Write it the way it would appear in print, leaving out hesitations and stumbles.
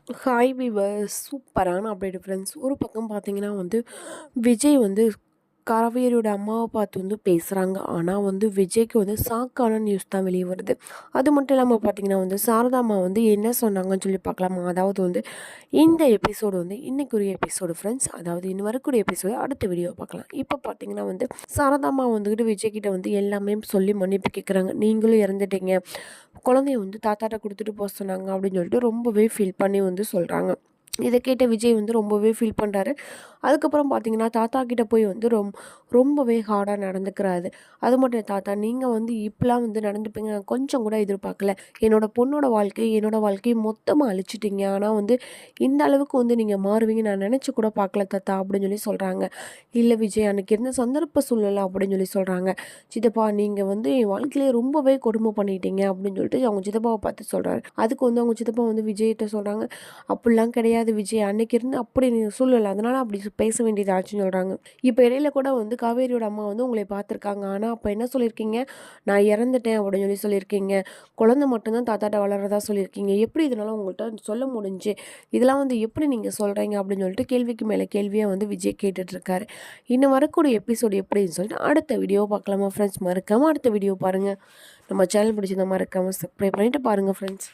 Hi viewers, சூப்பரான update friends. ஒரு பக்கம் பார்த்தீங்கன்னா விஜய் காவேரியோட அம்மாவை பார்த்து பேசுகிறாங்க. ஆனால் விஜய்க்கு ஷாக்கான நியூஸ் தான் வெளியே வருது. அது மட்டும் இல்லாமல் பார்த்தீங்கன்னா சாரதா அம்மா என்ன சொன்னாங்கன்னு சொல்லி பார்க்கலாமா. அதாவது இந்த எபிசோடு இன்னைக்கு ஒரு எபிசோடு ஃப்ரெண்ட்ஸ். அதாவது இன்னும் வரக்கூடிய எபிசோடு அடுத்த வீடியோ பார்க்கலாம். இப்போ பார்த்தீங்கன்னா சாரதா அம்மா விஜய்கிட்ட எல்லாமே சொல்லி மன்னிப்பு கேட்குறாங்க. நீங்களும் இறந்துட்டீங்க, குழந்தைய தாத்தாட்ட கொடுத்துட்டு போக சொன்னாங்க அப்படின்னு சொல்லிட்டு ரொம்பவே ஃபீல் பண்ணி சொல்கிறாங்க. இதை கேட்ட விஜய் ரொம்பவே ஃபீல் பண்ணுறாரு. அதுக்கப்புறம் பார்த்தீங்கன்னா தாத்தா கிட்ட போய் ரொம்பவே ஹார்டாக நடந்துக்கிறாரு. அது மட்டும் இல்லை, தாத்தா நீங்கள் இப்படிலாம் நடந்துப்பீங்க நான் கொஞ்சம் கூட எதிர்பார்க்கல. என்னோடய பொண்ணோட என்னோடய வாழ்க்கையை மொத்தமாக அழிச்சிட்டிங்க. ஆனால் இந்த அளவுக்கு நீங்கள் மாறுவீங்க நான் நினச்சி கூட பார்க்கல தாத்தா அப்படின்னு சொல்லி சொல்கிறாங்க. இல்லை விஜய், அன்றைக்கி இருந்த சந்தர்ப்ப சூழ்நிலை அப்படின்னு சொல்லி சொல்கிறாங்க. சித்தப்பா நீங்கள் என் வாழ்க்கையிலே ரொம்பவே கொடுமை பண்ணிட்டீங்க அப்படின்னு சொல்லிட்டு அவங்க சித்தப்பாவை பார்த்து சொல்கிறாரு. அதுக்கு அவங்க சித்தப்பா விஜய்கிட்ட சொல்கிறாங்க, அப்படிலாம் கிடையாது விஜய், அன்னைக்கு இருந்து அப்படி சூழ்நிலை, அதனால் அப்படி பேச வேண்டியது ஆச்சுன்னு சொல்கிறாங்க. இப்போ இடையில கூட காவேரியோட அம்மா உங்களை பார்த்துருக்காங்க. ஆனால் அப்போ என்ன சொல்லியிருக்கீங்க, நான் இறந்துட்டேன் அப்படின்னு சொல்லியிருக்கீங்க. குழந்தை மட்டும்தான் தாத்தாட்ட வளர்றதா சொல்லியிருக்கீங்க. எப்படி இதனால் உங்கள்கிட்ட சொல்ல முடிஞ்சு, இதெல்லாம் எப்படி நீங்கள் சொல்கிறீங்க அப்படின்னு சொல்லிட்டு கேள்விக்கு மேலே கேள்வியாக விஜய் கேட்டுட்ருக்காரு. இன்னும் வரக்கூடிய எபிசோடு எப்படின்னு சொல்லிட்டு அடுத்த வீடியோ பார்க்கலாமா ஃப்ரெண்ட்ஸ். மறக்காமல் அடுத்த வீடியோ பாருங்கள். நம்ம சேனல் பிடிச்சிருந்தா மறக்காமல் சப்ஸ்கிரைப் பண்ணிவிட்டு பாருங்கள் ஃப்ரெண்ட்ஸ்.